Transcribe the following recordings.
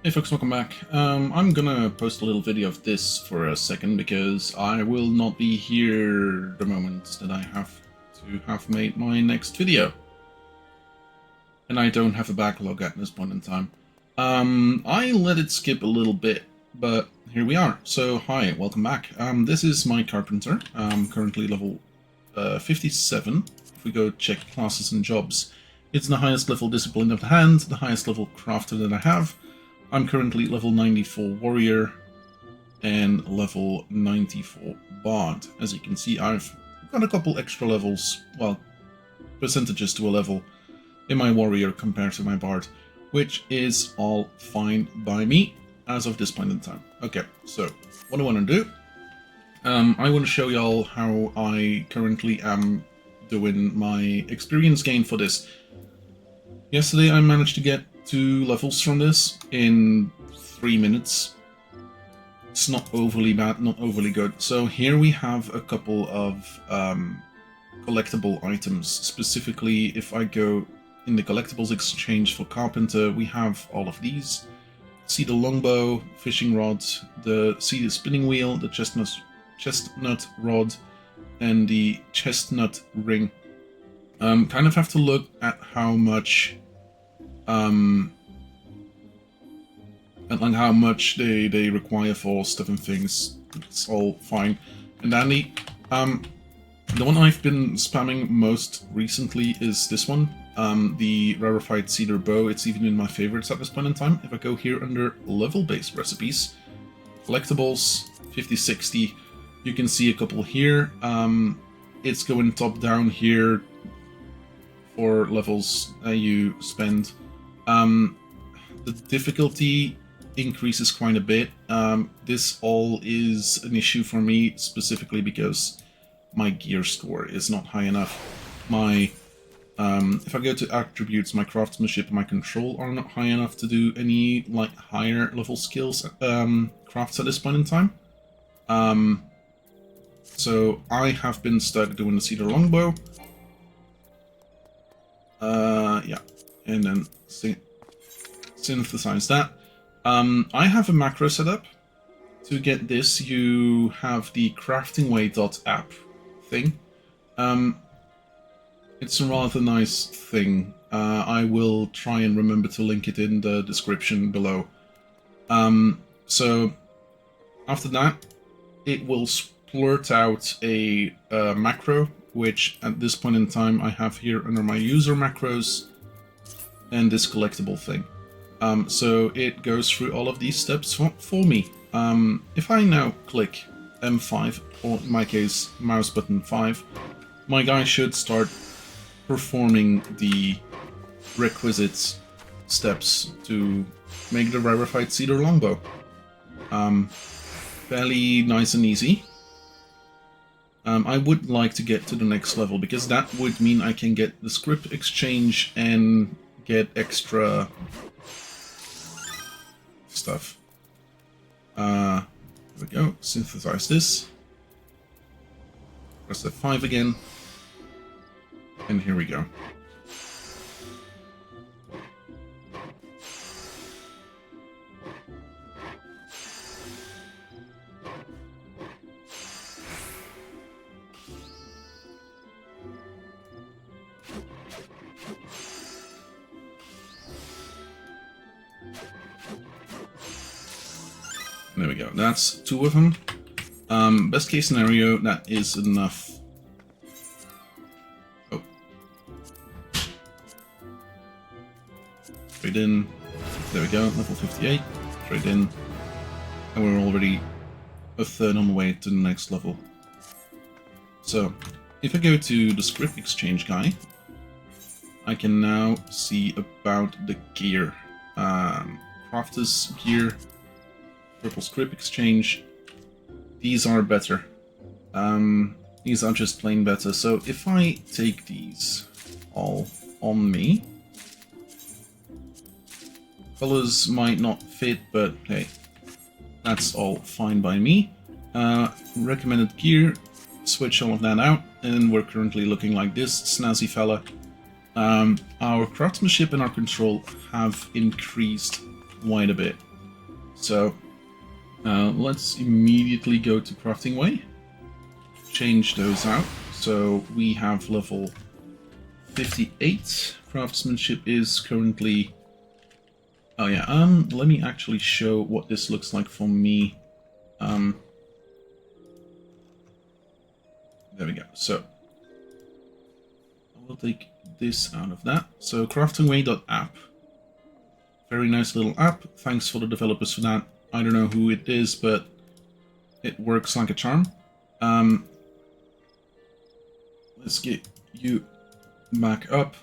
Hey folks, welcome back. I'm gonna post a little video of this for a second because I will not be here the moment that I have to have made my next video. And I don't have a backlog at this point in time. I let it skip a little bit, but here we are. So hi, welcome back. This is my carpenter. I'm currently level 57. If we go check classes and jobs, it's the highest level discipline of the hand, the highest level crafter that I have. I'm currently level 94 warrior and level 94 bard. As you can see, I've got a couple extra levels, well, percentages to a level in my warrior compared to my bard, which is all fine by me as of this point in time. Okay, so what I want to do, I want to show y'all how I currently am doing my experience gain for this. Yesterday I managed to get 2 levels from this in 3 minutes. It's not overly bad, not overly good. So here we have a couple of collectible items. Specifically, if I go in the collectibles exchange for carpenter, we have all of these. Cedar longbow, fishing rod, the cedar spinning wheel, the chestnut rod, and the chestnut ring. Kind of have to look at how much and how much they require for stuff and things. It's all fine and dandy. The one I've been spamming most recently is this one, the Rarefied Cedar bow. It's even in my favorites at this point in time. If I go here under level-based recipes, collectibles, 50-60, you can see a couple here. It's going top down here for levels you spend. The difficulty increases quite a bit. This all is an issue for me specifically because my gear score is not high enough. My if I go to attributes, my craftsmanship and my control are not high enough to do any like higher level skills crafts at this point in time. So I have been stuck doing the cedar longbow. Yeah, and then synthesize that. I have a macro setup. To get this, you have the craftingway.app thing. It's a rather nice thing. I will try and remember to link it in the description below. So after that, it will splurt out a macro, which at this point in time I have here under my user macros, and this collectible thing. So it goes through all of these steps for me. If I now click M5, or in my case mouse button 5, my guy should start performing the requisite steps to make the Rarefied Cedar longbow. Fairly nice and easy. I would like to get to the next level because that would mean I can get the script exchange and get extra stuff. There we go. Synthesize this. Press F5 again. And here we go. There we go. That's 2 of them. Best case scenario, that is enough. Oh. Trade in. There we go. Level 58. Trade in. And we're already a third on the way to the next level. So, if I go to the script exchange guy, I can now see about the gear. Crafter's gear. Purple script exchange. These are better. These are just plain better. So if I take these all on me, colors might not fit, but hey, that's all fine by me. Recommended gear, switch all of that out, and we're currently looking like this snazzy fella. Our craftsmanship and our control have increased quite a bit. So let's immediately go to crafting way. Change those out. So we have level 58. Craftsmanship is currently... Oh yeah, let me actually show what this looks like for me. There we go. So I will take this out of that. So craftingway.app. Very nice little app. Thanks for the developers for that. I don't know who it is, but it works like a charm. Let's get you back up.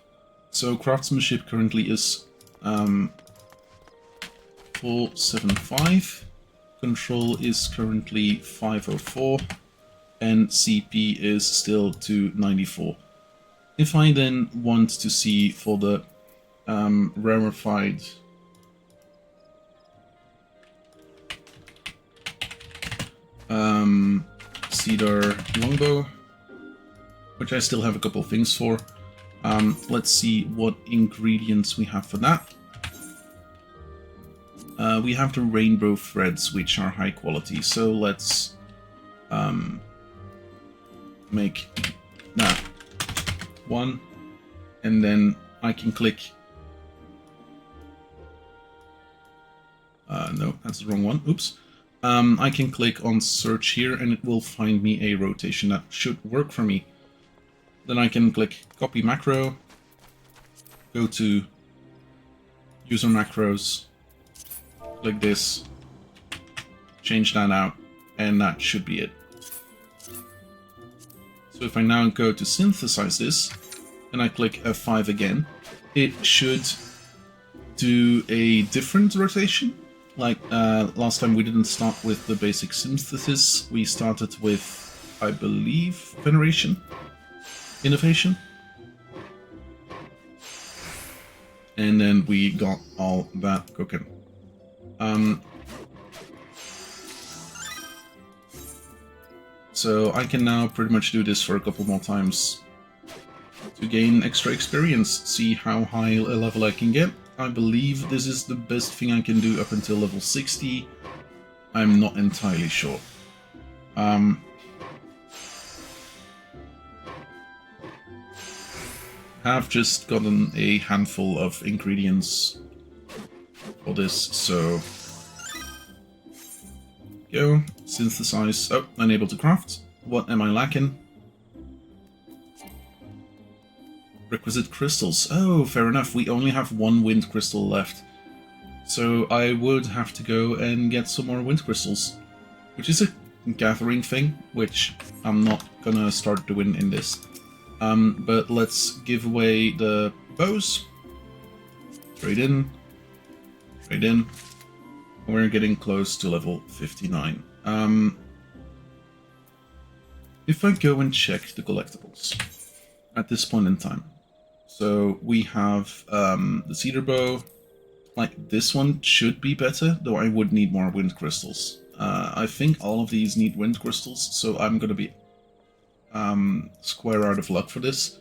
So craftsmanship currently is 475. Control is currently 504. And CP is still 294. If I then want to see for the rarefied cedar longbow, which I still have a couple of things for, let's see what ingredients we have for that. We have the rainbow threads, which are high quality, so let's make that one, and then I can click... no, that's the wrong one. Oops. I can click on search here and it will find me a rotation that should work for me. Then I can click copy macro, go to user macros, click this, change that out, and that should be it. So if I now go to synthesize this, and I click F5 again, it should do a different rotation. Like last time we didn't start with the basic synthesis, we started with, I believe, veneration, innovation. And then we got all that cooking. So I can now pretty much do this for a couple more times to gain extra experience, see how high a level I can get. I believe this is the best thing I can do up until level 60. I'm not entirely sure. Have just gotten a handful of ingredients for this, so go, synthesize. Oh, unable to craft. What am I lacking? Requisite crystals. Oh, fair enough. We only have one wind crystal left. So I would have to go and get some more wind crystals. Which is a gathering thing, which I'm not gonna start doing in this. But let's give away the bows. Trade in. Trade in. We're getting close to level 59. If I go and check the collectibles at this point in time. So we have the cedar bow. Like, this one should be better, though I would need more wind crystals. I think all of these need wind crystals, so I'm gonna be square out of luck for this.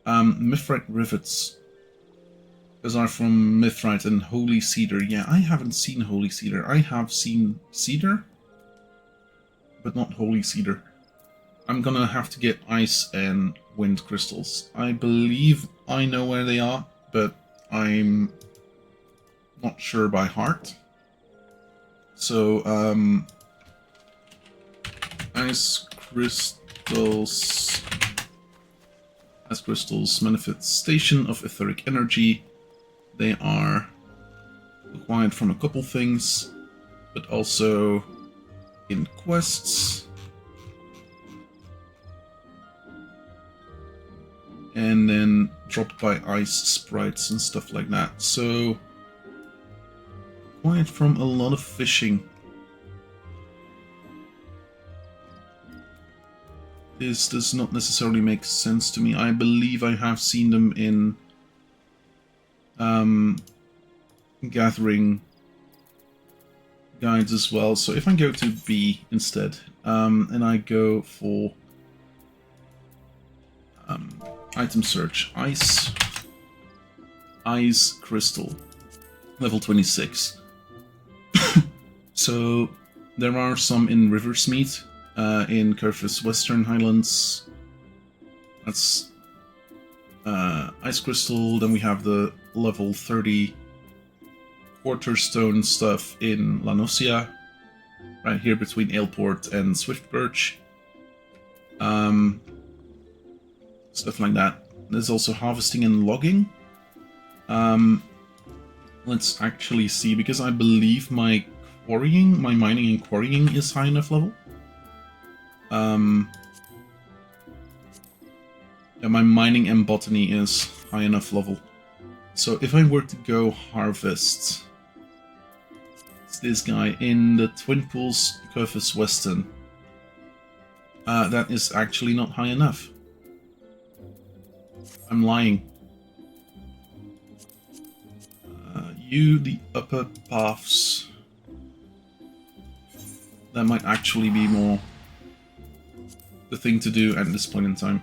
Mithrite rivets. Those are from Mithrite and Holy Cedar. Yeah, I haven't seen Holy Cedar. I have seen Cedar, but not Holy Cedar. I'm gonna have to get ice and wind crystals. I believe I know where they are, but I'm not sure by heart. So, ice crystals. Ice crystals, manifestation of etheric energy. They are acquired from a couple things, but also in quests. And then dropped by ice sprites and stuff like that. So, acquired from a lot of fishing. This does not necessarily make sense to me. I believe I have seen them in gathering guides as well. So if I go to B instead, and I go for item search, ice crystal, level 26. So there are some in Riversmeet, in Curtis Western Highlands. That's ice crystal. Then we have the level 30 quarterstone stuff in Lanosia, right here between Aleport and Swiftbirch. Stuff like that. There's also harvesting and logging. Let's actually see, because I believe my mining and quarrying is high enough level. Yeah, my mining and botany is high enough level. So if I were to go harvest, it's this guy in the Twin Pools, Curtis Western. That is actually not high enough. I'm lying. The upper paths. That might actually be more the thing to do at this point in time.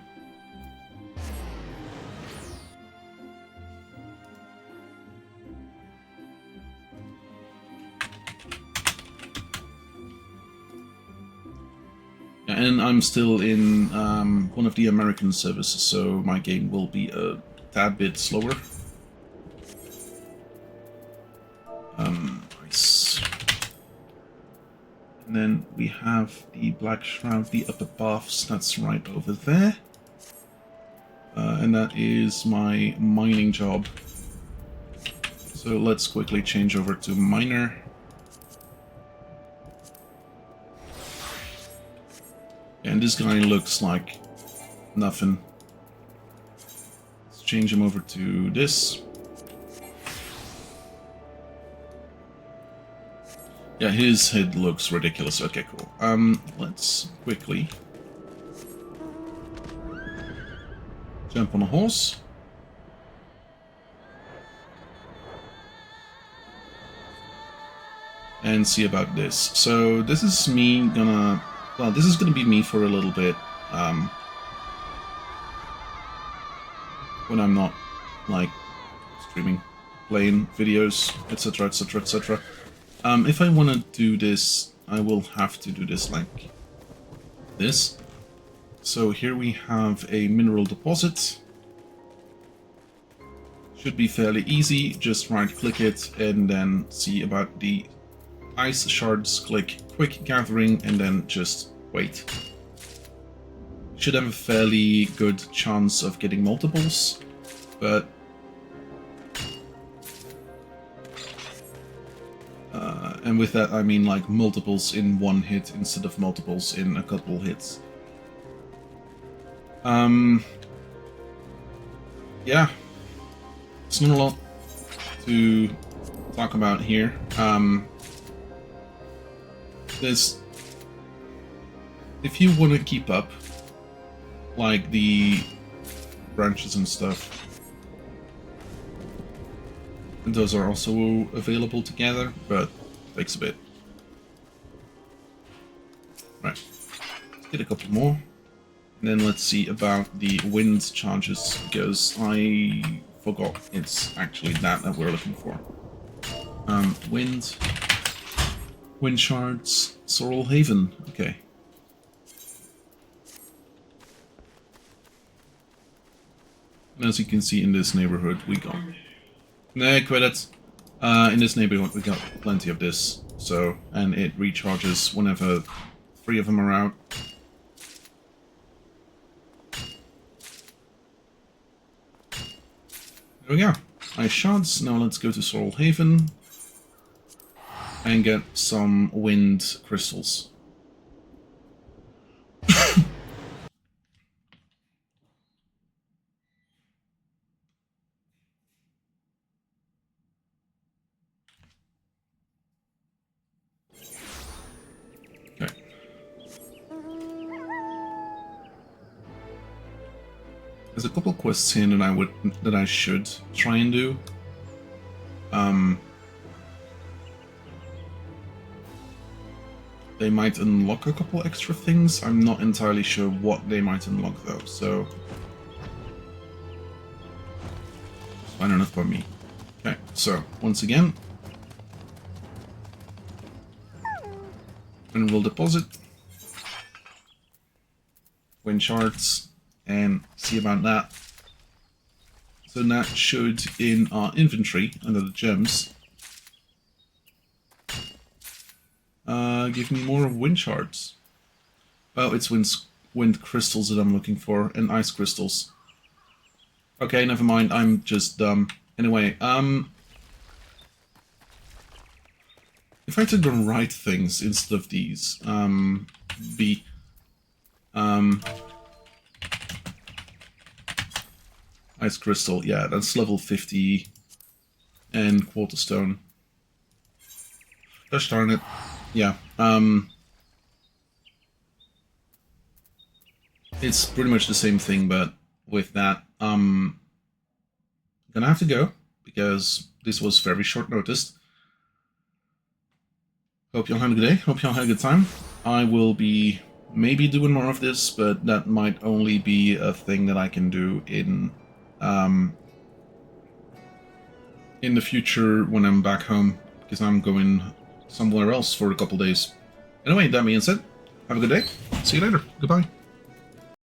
And I'm still in one of the American services, so my game will be a tad bit slower. Nice. And then we have the Black Shroud, the upper paths, that's right over there. And that is my mining job. So let's quickly change over to miner. And this guy looks like nothing. Let's change him over to this. Yeah, his head looks ridiculous. Okay, cool. Let's quickly jump on a horse. And see about this. So this is me gonna... Well, this is gonna be me for a little bit. When I'm not, like, streaming, playing videos, etc, etc, etc. If I want to do this, I will have to do this like this. So here we have a mineral deposit. Should be fairly easy, just right-click it and then see about the ice shards, click quick gathering and then just wait. Should have a fairly good chance of getting multiples, but and with that I mean like multiples in one hit instead of multiples in a couple hits. Yeah, it's not a lot to talk about here. If you want to keep up, like the branches and stuff, and those are also available together, but takes a bit. Right, let's get a couple more, and then let's see about the wind charges, because I forgot it's actually that we're looking for. Wind shards, Sorrel Haven, okay. And as you can see in this neighborhood, we got... Nah, quit it. In this neighborhood, we got plenty of this. So, and it recharges whenever 3 of them are out. There we go. Nice shards. Now let's go to Sorrel Haven and get some wind crystals. There's a couple quests here that I should try and do. They might unlock a couple extra things. I'm not entirely sure what they might unlock though, so it's fine enough by me. Okay, so once again, mineral deposit, wind shards, and see about that. So that should, in our inventory, under the gems, give me more wind shards. Oh, it's wind crystals that I'm looking for, and ice crystals. Okay, never mind, I'm just dumb. Anyway, if I took the right things instead of these, ice crystal, yeah, that's level 50, and quarter stone. Gosh darn it. Yeah, it's pretty much the same thing, but with that, I'm gonna have to go, because this was very short notice. Hope y'all had a good day, hope y'all had a good time. I will be maybe doing more of this, but that might only be a thing that I can do in the future when I'm back home, because I'm going somewhere else for a couple days. Anyway, that being said, have a good day. See you later. Goodbye.